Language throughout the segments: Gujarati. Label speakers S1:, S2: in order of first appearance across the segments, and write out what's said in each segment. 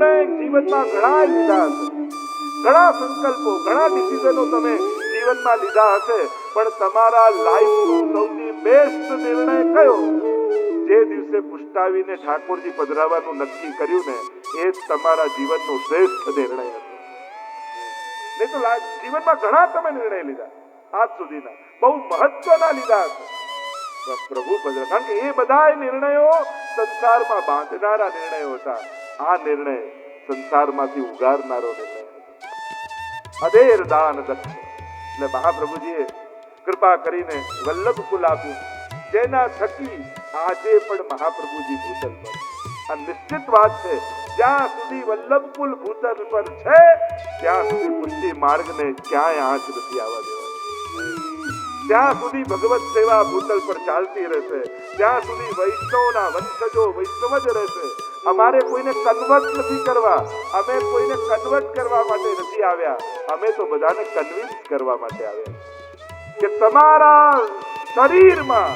S1: નિર્ણય જીવનમાં ઘણા લીધા હશે, ઘણા સંકલ્પો, ઘણા ડિસિઝનો તમે જીવનમાં લીધા હશે, પણ તમારા લાઈફનો સૌથી બેસ્ટ નિર્ણય કયો? જે દિવસે પુષ્ટાવીને ઠાકોરજી પધરાવાનું નક્કી કર્યું ને, એ જ તમારા જીવનનો શ્રેષ્ઠ નિર્ણય હતો. નહીં તો જીવનમાં ઘણા તમે નિર્ણય લીધા આજ સુધીના, બહુ મહત્વના લીધા હશે. પ્રભુ પધરા, કારણ કે એ બધા નિર્ણયો સંસારમાં બાંધનારા નિર્ણયો હતા. આ નિર્ણય સંસારમાંથી ઉગારનારો નિર્ણય હતો. અધેર દાન દક્ષ. એટલે મહાપ્રભુજીએ કૃપા કરીને વલ્લભ કુલ આપ્યું, જેના થકી આજે પણ મહાપ્રભુજી ભૂતલ પર. આ નિશ્ચિત વાત છે, જ્યાં સુધી વલ્લભ કુલ ભૂતલ પર છે ત્યાં સુધી પુષ્ટિ માર્ગને ક્યાંય આંચ નથી આવવા દેવાની. ત્યાં સુધી ભગવત સેવા ભૂતલ પર ચાલતી રહેશે, ત્યાં સુધી વૈષ્ણવના વંશજો વૈષ્ણવ જ રહેશે. અમારે કોઈને કન્વર્ટ નથી કરવા, અમે કોઈને કન્વર્ટ કરવા માટે નથી આવ્યા, અમે તો બધાને કન્વિન્સ કરવા માટે આવ્યા કે તમારા શરીરમાં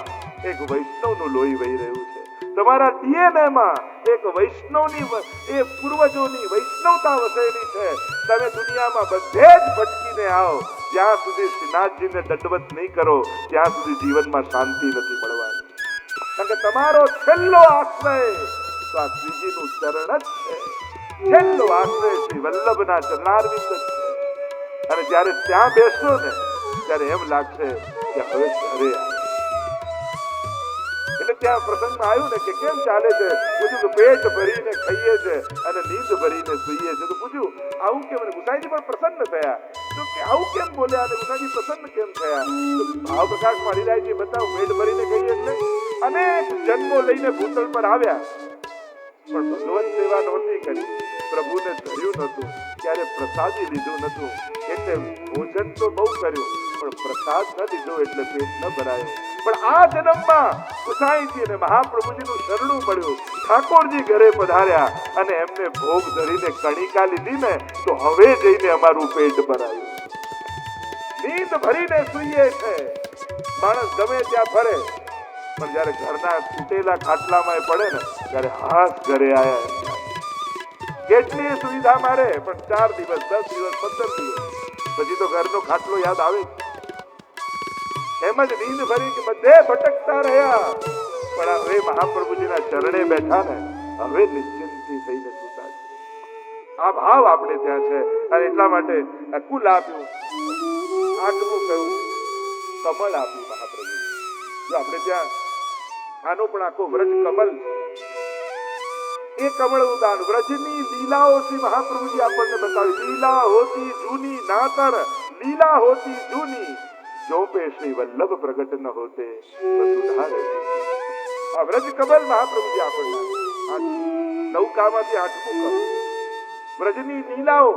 S1: એક વૈષ્ણવનું લોહી વહી રહ્યું છે, તમારા ડીએનએમાં એક વૈષ્ણવની, એ પૂર્વજોની વૈષ્ણવતા વસેલી છે. તમે દુનિયામાં બધે જ ભટકીને આવો, જ્યાં સુધી શ્રીનાથજીને દંડવત નહીં કરો ત્યાં સુધી જીવનમાં શાંતિ નથી મળવાની. કારણ કે તમારો છેલ્લો આશ્રય તો આ શ્રીજીનું ચરણ જ છે. છેલ્લો આશ્રય શ્રી વલ્લભના ચરણારવિંદ જ છે. અને જ્યારે ત્યાં બેસો ને ત્યારે એમ લાગશે કે હવે ઘરે એટલે ત્યાં પ્રસંગમાં આવ્યું ને કે કેમ ચાલે છે? પૂછ્યું કે પેટ ભરીને ખાઈએ છે અને નીંદ ભરીને સૂઈએ છે. તો પૂછ્યું આવું કેમ? ગુસાઈજી પણ પ્રસન્ન થયા. તો કે આવું કેમ બોલ્યા અને ગુસાઈજી પ્રસન્ન કેમ થયા? તો ભાવ પ્રકાશ માં હરિરાયજી બતાવું, પેટ ભરીને ખાઈએ એટલે અનેક જન્મો લઈને ભૂતળ પર આવ્યા, પણ ભગવત સેવા નહોતી કરી, પ્રભુને ધર્યું નહોતું, ત્યારે પ્રસાદી લીધું નહોતું. એટલે ભોજન તો બહુ કર્યું, પણ પ્રસાદ ન લીધો એટલે પેટ ન ભરાયું. પણ આ જન્મમાં ગુસાઈજી અને મહાપ્રભુજીનું શરણું મળ્યું, ઠાકોરજી ઘરે પધાર્યા અને એમને ભોગ ધરીને કણિકા લીધી ને, તો હવે જઈને અમારું પેટ ભરાયું. નીંદ ભરીને સૂઈએ છે. માણસ ગમે ત્યાં ફરે, પણ જયારે ઘરના તૂટેલા ખાટલામાં પડે ને ત્યારે હાથ ઘરે આયા. કેટલી સુવિધા મારે, પણ 4 દિવસ 10 દિવસ 15 દિવસ પછી તો ઘરનો ખાટલો યાદ આવે. એમ જ નીંદ ભરી કે બધે ભટકતા રહ્યા, પણ હવે મહાપ્રભુજીના ચરણે બેઠા ને, હવે નિશ્ચિંતથી થઈને સૂતા છે. આ ભાવ આપણે ત્યાં છે. અને એટલા માટે કુલ આપ્યું, આટલું કહ્યું, કમળ આપ્યું મહાપ્રભુજી. જો આપણે ત્યાં આનો પણ આખો વ્રજ કમલ, એ કમળનું દાન, વ્રજની લીલાઓ શ્રી મહાપ્રભુજી આપણને બતાવી. લીલા હોતી જૂની નાતર, લીલા હોતી જૂની, જો પે શ્રી વલ્લભ પ્રગટ ન હોતે તો સુધારે. આ વ્રજ કમલ મહાપ્રભુજી આપણને નૌકામાંથી 8મું કમળ, વ્રજની લીલાઓ.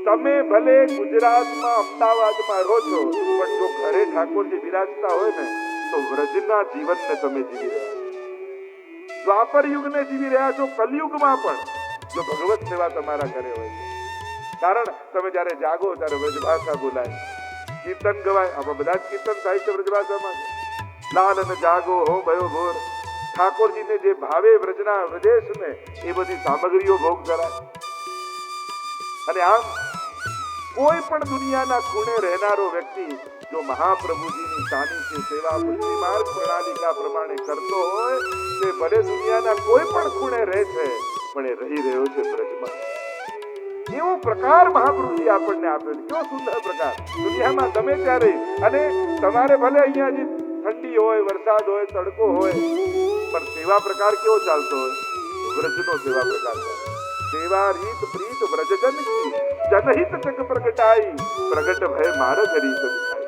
S1: તમે ભલે ગુજરાતમાં અમદાવાદમાં રહો છો, પણ જો ઘરે ઠાકોરજી બિરાજતા હોય ને તો વ્રજના જીવનને તમે જીવી રહ્યા છો. દ્વાપર યુગને જીવી રહ્યા છો, કલયુગમાં પણ જો ભગવત સેવા તમારા ઘરે હોય છે. કારણ તમે જયારે જાગો ત્યારે વ્રજભાષા બોલાય, કીર્તન ગવાય. આપણે બધા જ કીર્તન સાહિત્ય વ્રજભાષામાં છે. લાલ અને જાગો હો ભયો ભોર, ઠાકોરજીને જે ભાવે વ્રજના વ્રજેશને એ બધી સામગ્રીઓ ભોગ ધરાય. અને આમ કોઈ પણ દુનિયાના ખૂણે રહેનારો વ્યક્તિ જો મહાપ્રભુજીની સાનિધ્ય સેવા પુષ્ટિ માર્ગ પ્રણાલિકા પ્રમાણે કરતો હોય, તે ભલે દુનિયાના કોઈ પણ ખૂણે રહે છે, પણ એ રહી રહ્યો છે બ્રજમાં. એવો પ્રકાર મહાપ્રભુજી આપણને આપ્યો. કેવો સુંદર પ્રકાર. દુનિયામાં ગમે ત્યારે, અને તમારે ભલે અહીંયા જે ઠંડી હોય, વરસાદ હોય, તડકો હોય, પણ સેવા પ્રકાર કેવો ચાલતો હોય? વ્રજનો સેવા પ્રકાર ચાલે. સેવા રીત પ્રીત વ્રજજન કી, જનહિત જગ પ્રગટાઈ, પ્રગટ ભય માર્ગ રીત દિખાઈ.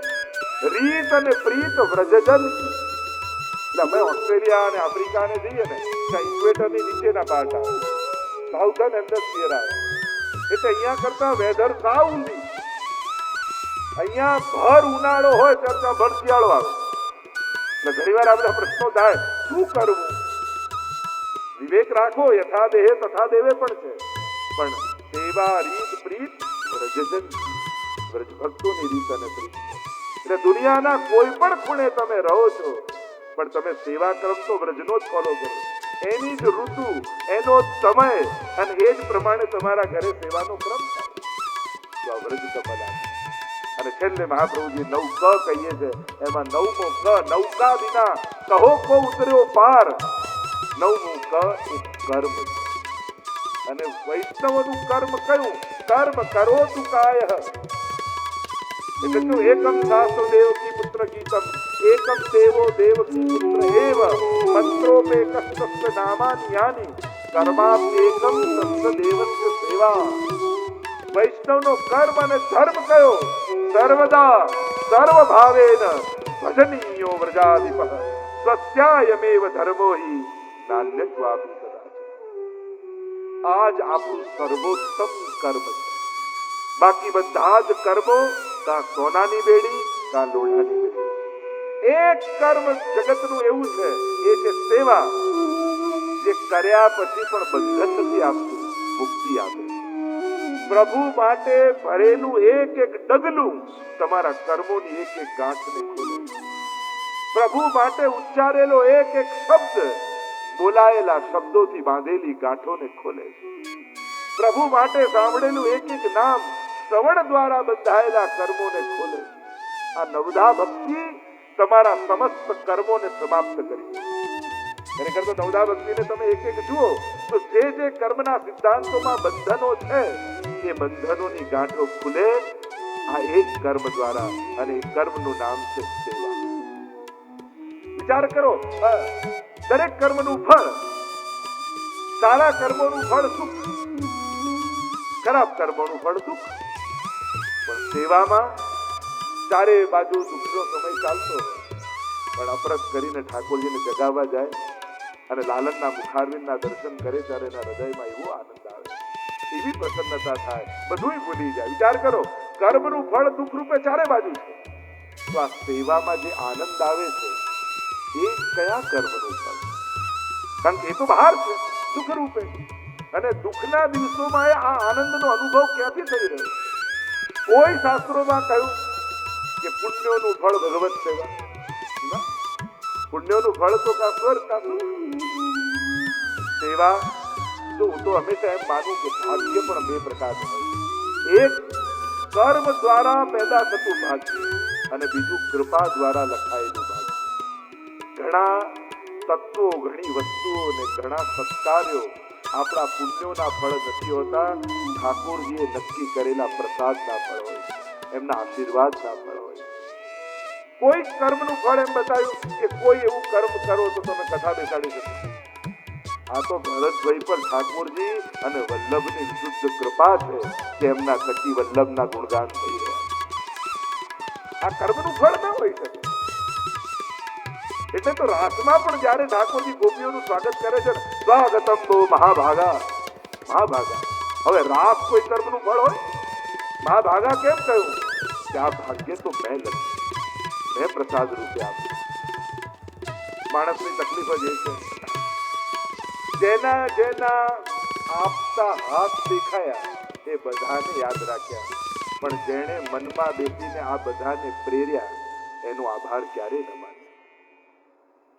S1: રીત અને પ્રીત વ્રજજન કી. એટલે અમે ઓસ્ટ્રેલિયા અને આફ્રિકા ને જઈએ ને, ત્યાં ઇક્વેટર ની નીચેના પાર્ટ આવે, સાઉથર્ન હેમિસ્ફિયર આવે. એટલે અહીંયા કરતા વેધર સાવ ઊંધી. અહીંયા ભર ઉનાળો હોય ત્યારે ભર શિયાળો આવે. એટલે ઘણી વાર આપણે પ્રશ્નો થાય, શું કરવું? વિવેક રાખો, યથા દેહે તથા દેવે પણ છે. પણ સેવા રીત પ્રીત વ્રજજન, વ્રજ ભક્તોની રીત અને પ્રીત. એટલે દુનિયાના કોઈ પણ ખૂણે તમે રહો છો, પણ તમે સેવા ક્રમ તો વ્રજનો જ ફોલો કરો. એની જ ઋતુ, એનો જ સમય અને એ જ પ્રમાણે તમારા ઘરે સેવાનો ક્રમ થાય. તો આ વ્રજ કમલ અને છેલ્લે મહાપ્રભુજી 9 ક કહીએ છે, એમાં 9મો ક નૌકા વિના કહો કો ઉતર્યો પાર. 9મું ક એ કર્મ છે. અને વૈષ્ણવનું કર્મ કયું? કર્મ કરો તું કાય. એટલે તો એકમ શાસ્ત્રો દેવકી પુત્ર ગીતમ, એકમ દેવો દેવકી પુત્ર એવ, મંત્રોપે કસ્તસ્ય નામાની યાની, કર્માપ્યેકમ તસ્ય દેવસ્ય સેવા. વૈષ્ણવનો કર્મ અને ધર્મ કયો? સર્વદા સર્વભાવેન ભજનીયો વ્રજાધિપઃ, સ્વસ્યાયમેવ ધર્મો હિ નાન્યત્વાપી કદાચ. આજ આપણું સર્વોત્તમ કર્મ છે. બાકી બધા જ કર્મો કાં સોનાની બેડી કાં લોઢાની બેડી. એક કર્મ જગતનું એવું છે, એ છે સેવા, જે કર્યા પછી પણ બંધન નથી આપતું, મુક્તિ આપે. પ્રભુ માટે ભરેલું એક એક ડગલું તમારા કર્મોની એક એક ગાંઠને ખોલે. પ્રભુ માટે ઉચ્ચારેલો એક એક શબ્દ બોલાયેલા શબ્દોથી બાંધેલી ગાંઠોને ખોલે. પ્રભુ માટે સાંભળેલું એક એક નામ શ્રવણ દ્વારા બંધાયેલા કર્મોને ખોલે. આ નવધા ભક્તિ તમારા સમસ્ત કર્મોને સમાપ્ત કરી. ખરેખર તો નવધા ભક્તિને તમે એક એક જુઓ તો જે જે કર્મના સિદ્ધાંતોમાં બંધનો છે એ બંધનોની ગાંઠો ખુલે આ એક કર્મ દ્વારા, અને એ કર્મનું નામ છે સેવા. વિચાર કરો, દરેક કર્મનું ફળ, સારા કર્મોનું ફળ સુખ, ખરાબ કર્મોનું ફળ દુઃખ. પણ સેવામાં ચારે બાજુ દુઃખનો સમય ચાલતો હોય, પણ અપરસ કરીને ઠાકોરજીને જગાવવા જાય અને લાલનના મુખારવિંદના દર્શન કરે ત્યારે એના હૃદયમાં એવો આનંદ આવે, એવી પ્રસન્નતા થાય, બધું ભૂલી જાય. વિચાર કરો, કર્મનું ફળ દુઃખ રૂપે ચારે બાજુ છે, તો આ સેવામાં જે આનંદ આવે છે એ કયા કર્મનું ફળ? કારણ કે એ તો બહાર છે દુઃખ રૂપે, અને દુઃખના દિવસોમાં આ આનંદનો અનુભવ ક્યાંથી થઈ રહ્યો? કોઈ શાસ્ત્રોમાં કહ્યું કે પુણ્યોનું ફળ ભગવત સેવા. પુણ્યોનું ફળ તો કા સ્વર્ગ કા સુખ. સેવા તો હું તો હંમેશા એમ માનું કે ભાગ્ય પણ બે પ્રકારનું હોય. એક કર્મ દ્વારા પેદા થતું ભાગ્ય, અને બીજું કૃપા દ્વારા લખાયેલું ભાગ્ય. ઘણા તત્વો, ઘણી વસ્તુઓ ને ઘણા સત્કાર્યો આપણા પુણ્યોના ફળ નથી હોતા, ઠાકોરજીએ નક્કી કરેલા પ્રસાદના ફળ હોય, એમના આશીર્વાદના ફળ હોય. કોઈ કર્મનું ફળ એમ બતાવ્યું કે કોઈ એવું કર્મ કરો તો તમે કથા બેસાડી શકો. આ તો ભરતભાઈ પર ઠાકોરજી અને વલ્લભની વિશુદ્ધ કૃપા છે કે એમના થકી વલ્લભના ગુણગાન થઈ રહ્યા. આ કર્મનું ફળ ન હોઈ શકે. એટલે તો રાસમાં પણ જ્યારે ઠાકોરજી ગોપીઓનું સ્વાગત કરે છે, સ્વાગતમ બહુ મહાભાગા. મહાભાગા, હવે રાસ કોઈ કર્મનું ફળ હોય? મહાભાગા કેમ કહ્યું? કે આ ભાગ્ય તો મેં લખ્યું, મેં પ્રસાદ રૂપે આપ્યું. માણસની તકલીફ જ એ છે, જેના જેના આપતા હાથ દેખાયા એ બધાને યાદ રાખ્યા, પણ જેણે મનમાં બેસીને આ બધાને પ્રેર્યા એનો આભાર ક્યારે ન માને.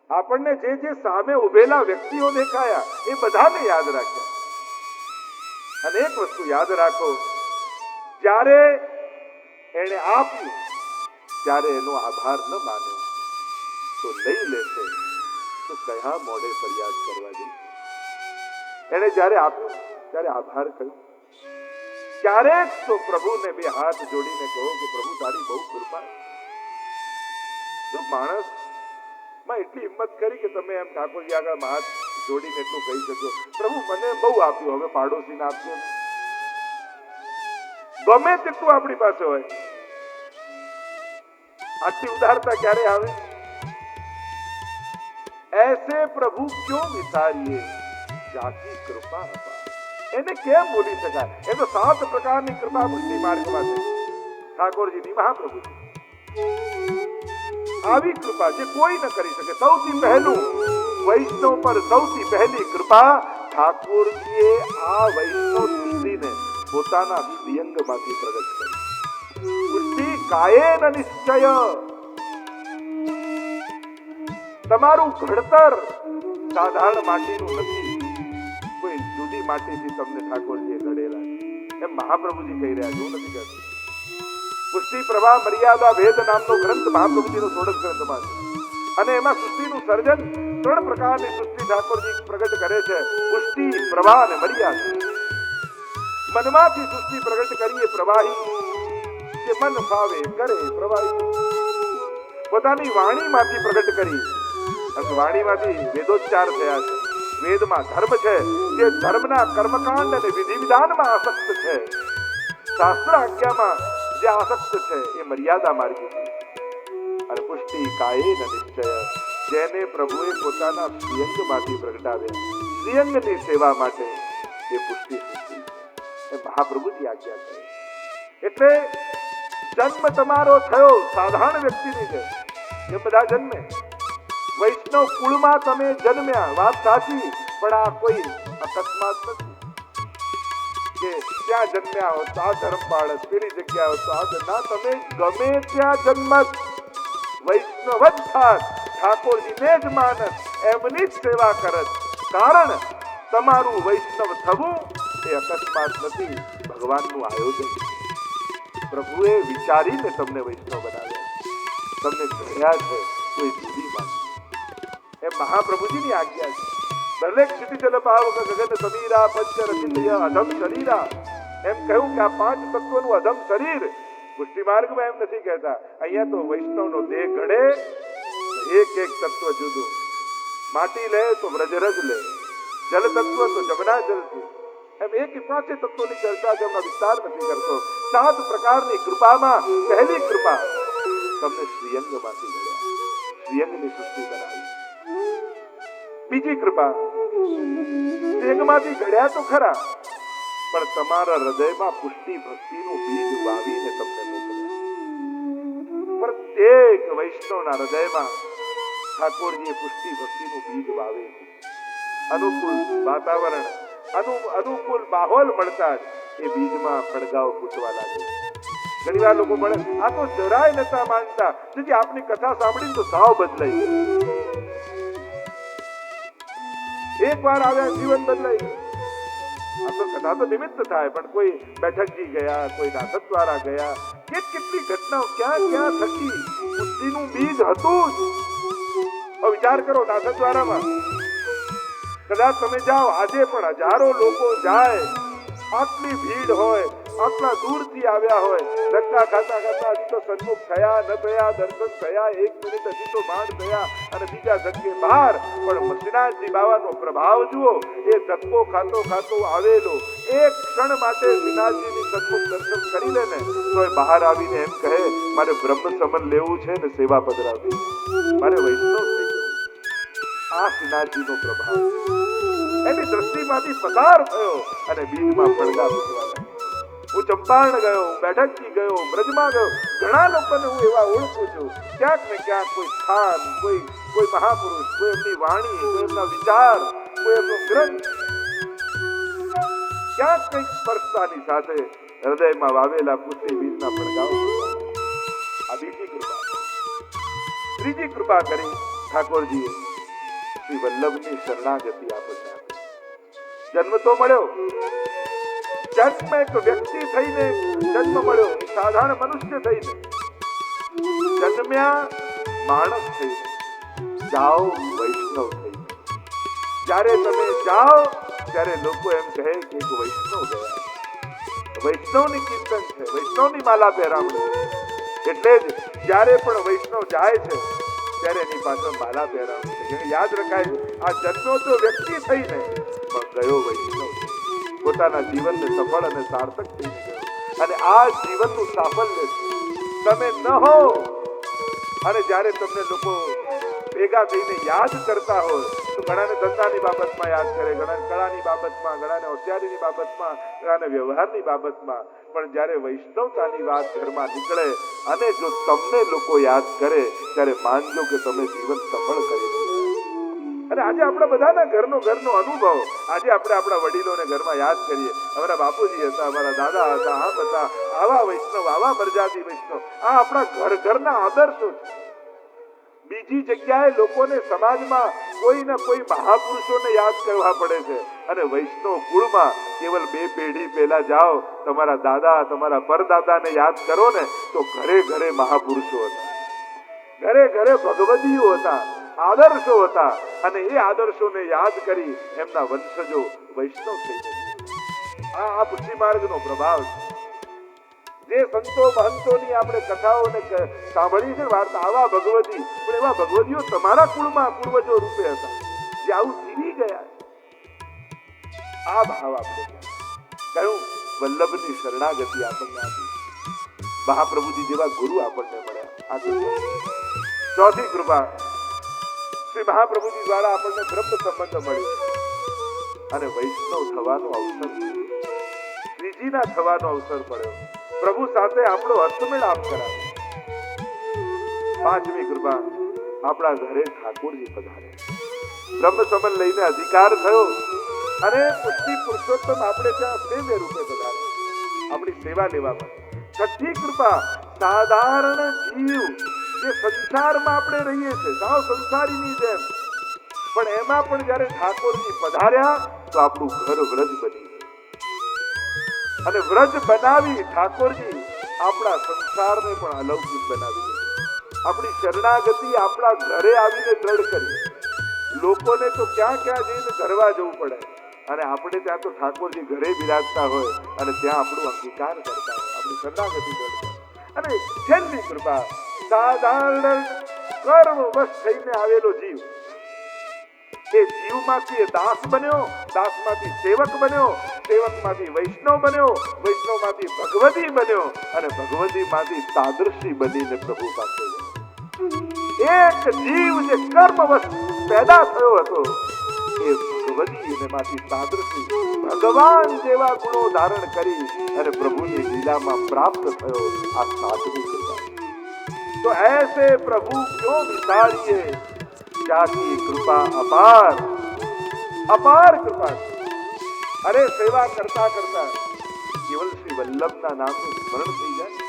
S1: આપણને જે જે સામે ઉભેલા વ્યક્તિઓ દેખાયા એ બધાને યાદ રાખ્યા. અને એક વસ્તુ યાદ રાખો, જ્યારે એને આપ્યું ત્યારે એનો આભાર ન માન્યો તો લઈ લેશે તો કયા મોઢે ફરિયાદ કરવા જઈ. એને જ્યારે આપ્યું ત્યારે આભાર કહ્યું. ક્યારેક તો પ્રભુને બે હાથ જોડીને કહો કે પ્રભુ તારી બહુ કૃપા. તો માણસ માં એટલી હિંમત કરી કે તમે એમ ઠાકોરજી આગળ હાથ જોડીને એટલું કહી શકો, પ્રભુ મને બહુ આપ્યું, હવે પાડોશીને આપજો. ગમે તેટલું આપણી પાસે હોય, આટલી ઉદારતા ક્યારે આવે? ऐसे प्रभु क्यों विसारिए जाकी कृपा अपार. એને કેમ બોલી શકાય? એ તો 7 પ્રકારની કૃપા ભક્તિ માર્ગમાં છે ઠાકોરજીની, મહાપ્રભુજી. આવી કૃપા જે કોઈ ન કરી શકે. સૌથી પહેલું વૈષ્ણવ પર સૌથી પહેલી કૃપા ઠાકોરજીએ આ વૈષ્ણવ સૃષ્ટિને પોતાના શ્રીઅંગમાંથી પ્રગટ કરી. સૃષ્ટિ કાયેન નિશ્ચય, તમારું ઘડતર સાધારણ માટીનું નથી, કોઈ જુદી માટીથી તમને ઠાકોરજીએ ઘડેલા છે. એમ મહાપ્રભુજી કહી રહ્યા છે, હું નથી કહેતો. પુષ્ટિ પ્રભા મર્યાદા ભેદ નામનો ગ્રંથ મહાપ્રભુજીનો સોળસ ગ્રંથમાં છે, અને એમાં સૃષ્ટિનું સર્જન 3 પ્રકારની સૃષ્ટિ ઠાકોરજી પ્રગટ કરે છે: પુષ્ટિ, પ્રભા અને મર્યાદા. મનમાંથી સૃષ્ટિ પ્રગટ કરીએ પ્રવાહી, જે મન ફાવે કરે પ્રવાહી. પોતાની વાણીમાંથી પ્રગટ કરી, અને વાણીમાંથી વેદોચ્ચાર થયા છે. વેદમાં ધર્મ છે, જે ધર્મના કર્મકાંડ અને વિધિ વિધાનમાં આસક્ત છે. શાસ્ત્ર આજ્ઞામાં જે આસક્ત છે એ મર્યાદા માર્ગી છે. અને પુષ્ટિ કાયેન નિશ્ચય, જેને પ્રભુએ પોતાના શ્રીઅંગમાંથી પ્રગટાવ્યા, શ્રીઅંગની સેવા માટે એ પુષ્ટિ સૃષ્ટિ એ મહાપ્રભુજી આજ્ઞા કરે. એટલે જન્મ તમારો થયો સાધારણ વ્યક્તિની છે, એ બધા જન્મે. વૈષ્ણવ કુળમાં તમે જન્મ્યા, વાત સાચી, પણ આ કોઈ અકસ્માત નથી કે ત્યાં જન્મ્યા હો તો આ ધર્મ પાળત, પેલી જગ્યા હો તો આ ના. તમે ગમે ત્યાં જન્મત, વૈષ્ણવ જ થાત, ઠાકોરજીને જ માનત, એમની જ સેવા કરત. કારણ તમારું વૈષ્ણવ થવું એ અકસ્માત નથી, ભગવાનનું આયોજન. પ્રભુએ વિચારીને તમને વૈષ્ણવ બનાવ્યા, તમને ઘડ્યા છે કોઈ જુદી વાત. એ મહાપ્રભુજીની આજ્ઞા છે. દરેક ક્ષિતિજલ પાવક ગગન સમીરા પંચ રચિતય અધમ શરીરા. એમ કહ્યું કે આ 5 તત્વોનું અધમ શરીર. પુષ્ટિ માર્ગમાં એમ નથી કહેતા. અહીંયા તો વૈષ્ણવનો દેહ ઘડે, એક એક તત્વ જુદું. માટી લે તો વ્રજરજ લે, જલ તત્વ તો જમના જલથી. એમ એક 5 તત્વોની ચર્ચા છે, હમણાં વિસ્તાર નથી કરતો. 7 પ્રકારની કૃપામાં પહેલી કૃપા તમને શ્રીઅંગમાંથી ઘડ્યા, શ્રીઅંગની સૃષ્ટિ બનાવી. બીજી કૃપા, શ્રીઅંગમાંથી ઘડ્યા તો ખરા, પણ તમારા હૃદયમાં પુષ્ટિ ભક્તિનું બીજ વાવીને તમને મોકલ્યા. પ્રત્યેક વૈષ્ણવના હૃદયમાં ઠાકોરજીએ પુષ્ટિ ભક્તિનું બીજ વાવે. અનુકૂળ વાતાવરણ, અનુકૂળ માહોલ મળતા જ એ બીજમાં ફળગાવ ફૂટવા લાગે. ઘણી વાર લોકો મળે, આ તો જરાય નતા માનતા, જેથી આપની કથા સાંભળીને તો સાવ બદલાઈ. એક વાર આવ્યા જીવન બદલાઈ. આ તો કથા તો નિમિત્ત થાય, પણ કોઈ બેઠકજી ગયા, કોઈ નાથક દ્વારા ગયા, કેટલી ઘટનાઓ ક્યાં ક્યાં થકી પુષ્ટિનું બીજ હતું જ. વિચાર કરો, નાથક દ્વારામાં કદાચ તમે જાઓ, આજે પણ હજારો લોકો જાય, આટલી ભીડ હોય, આટલા દૂરથી આવ્યા હોય, ધક્કા ખાતા ખાતા હજી તો સન્મુખ થયા ન થયા, દર્શન થયા 1 મિનિટ હજી તો માંડ થયા, અને બીજા ધક્કે બહાર. પણ શ્રીનાથજી બાવાનો પ્રભાવ જુઓ, એ ધક્કો ખાતો ખાતો આવેલો એક ક્ષણ માટે શ્રીનાથજીની સન્મુખ દર્શન કરી લે ને, તો એ બહાર આવીને એમ કહે, મારે બ્રહ્મ સમન લેવું છે ને સેવા પધરાવી, મારે વૈષ્ણવ થઈ ગયું. આ શ્રીનાથજીનો પ્રભાવ એની દ્રષ્ટિમાંથી પસાર થયો અને બીજમાં પડઘા ફૂટવા લાગ્યા. હું ચંપારણ ગયો, બેઠકથી ગયો, બ્રજમાં ગયો, ઘણા લોકોને હું એવા ઓળખું છું. ક્યાંક ને ક્યાંક કોઈ સ્થાન, કોઈ મહાપુરુષ, કોઈ એમની વાણી, કોઈ એમના વિચાર, કોઈ એમનો ગ્રંથ, ક્યાંક કંઈક સ્પર્શતાની સાથે હૃદયમાં વાવેલા પુષ્ટિ બીજના પડઘાઓ. આ બીજી કૃપા. ત્રીજી કૃપા કરી ઠાકોરજીએ શ્રી વલ્લભની શરણાગતિ આપણને આપી. જન્મ તો મળ્યો, જન્મ એક વ્યક્તિ થઈને જન્મ મળ્યો, સાધારણ મનુષ્ય થઈને જન્મ્યા, માણસ થઈને જાઓ વૈષ્ણવ થઈને. જ્યારે તમે જાઓ ત્યારે લોકો એમ કહે કે એક વૈષ્ણવ ગયા. વૈષ્ણવની કીર્તન છે, વૈષ્ણવની માલા પહેરામણી. એટલે જ જ્યારે પણ વૈષ્ણવ જાય છે ત્યારે એની પાછળ માલા પહેરામણી છે. એને યાદ રખાય, આ જન્મ્યો તો વ્યક્તિ થઈને, પણ ગયો વૈષ્ણવ. પોતાના જીવનને સફળ અને સાર્થક થઈને ગયો. અને આ જીવનનું સાફલ્ય તમે ન હો, અને જ્યારે તમને લોકો ભેગા થઈને યાદ કરતા હોય તો ઘણાને ધંધાની બાબતમાં યાદ કરે, ઘણાને કળાની બાબતમાં, ઘણાને હોશિયારીની બાબતમાં, ઘણાને વ્યવહારની બાબતમાં. પણ જ્યારે વૈષ્ણવતાની વાત ઘરમાં નીકળે અને જો તમને લોકો યાદ કરે, ત્યારે માનજો કે તમે જીવન સફળ કરી. અને આજે આપણા બધાના ઘરનો અનુભવ, આજે આપણે આપણા વડીલોને ઘરમાં યાદ કરીએ. અમારા બાપુજી હતા, અમારા દાદા હતા, આમ હતા, આવા વૈષ્ણવ, આવા પ્રજાતિ વૈષ્ણવ. આ આપણા ઘરના આદર્શો છે. બીજી જગ્યાએ લોકોને સમાજમાં કોઈના કોઈ મહાપુરુષોને યાદ કરવા પડે છે. અને વૈષ્ણવ કુળમાં કેવલ 2 પેઢી પહેલા જાઓ, તમારા દાદા તમારા પરદાદાને યાદ કરો ને, તો ઘરે ઘરે મહાપુરુષો હતા, ઘરે ઘરે ભગવદીઓ હતા, આદર્શો હતા. અને એ આદર્શોને યાદ કરી એમના વંશજો વૈષ્ણવ થઈ ગયા. આ ભક્તિ માર્ગનો પ્રભાવ છે. જે સંતો મહંતોની આપણે કથાઓને સાંભળી છે, વાર્તા, આવા ભગવદી, પણ એવા ભગવદીઓ તમારા કુળમાં પૂર્વજો રૂપે હતા, જે આવું જીવી ગયા. આ ભાવ આપણે કહ્યું, વલ્લભની શરણાગતિ આપણને આપી, મહાપ્રભુજી જેવા ગુરુ આપણને મળ્યા. આ ચોથી કૃપા, શ્રી મહાપ્રભુજી દ્વારા આપણને બ્રહ્મ સંબંધ મળ્યો અને વૈષ્ણવ થવાનો અવસર, શ્રીજીના થવાનો અવસર પડ્યો. પ્રભુ સાથે આપણો હસ્તમેળાપ કરાવે. પાંચમી કૃપા, આપણા ઘરે ઠાકોરજી પધારે, બ્રહ્મ સંબંધ લઈને અધિકાર થયો અને પુષ્ટિ પુરુષોત્તમ આપણે ત્યાં સેવ્ય રૂપે પધારે, આપણી સેવા લેવા માટે. છઠ્ઠી કૃપા, સાધારણ જીવ જે સંસારમાં આપણે રહીએ છીએ, સાવ સંસારીની જેમ, પણ એમાં પણ જ્યારે ઠાકોરજી પધાર્યા તો આપણું ઘર વ્રજ બની ગયું. અને વ્રજ બનાવી ઠાકોરજી આપણા સંસારને પણ અલૌકિક બનાવી દીધું. આપણી શરણાગતિ આપણા ઘરે આવીને દ્રઢ કરી. લોકોને તો ક્યાં ક્યાં જઈને ધરવા જવું પડે, અને આપણે ત્યાં તો ઠાકોરજી ઘરે બિરાજતા હોય અને ત્યાં આપણું અંગીકાર કરતા હોય, આપણી શરણાગતિ દ્રઢ કરે. અને છેલ્લી કૃપા, સાધારણ કર્મવશ થઈને આવેલો જીવ, એ જીવમાંથી દાસ બન્યો, દાસમાંથી સેવક બન્યો, સેવકમાંથી વૈષ્ણવ બન્યો, વૈષ્ણવમાંથી ભગવદી બન્યો, અને ભગવદીમાંથી તાદૃશી બનીને પ્રભુ પાસે ગયો. એક જીવ જે કર્મવશ પેદા થયો હતો, એ ભગવદી અને માંથી તાદૃશી ભગવાન જેવા ગુણો ધારણ કરી અને પ્રભુની લીલામાં પ્રાપ્ત થયો. આ સાધની કૃપા. तो ऐसे प्रभु क्यों विसारिए, जाकी कृपा अपार, अपार कृपा. अरे सेवा करता करता केवल श्री वल्लभના નામનું સ્મરણ થઈ જાય,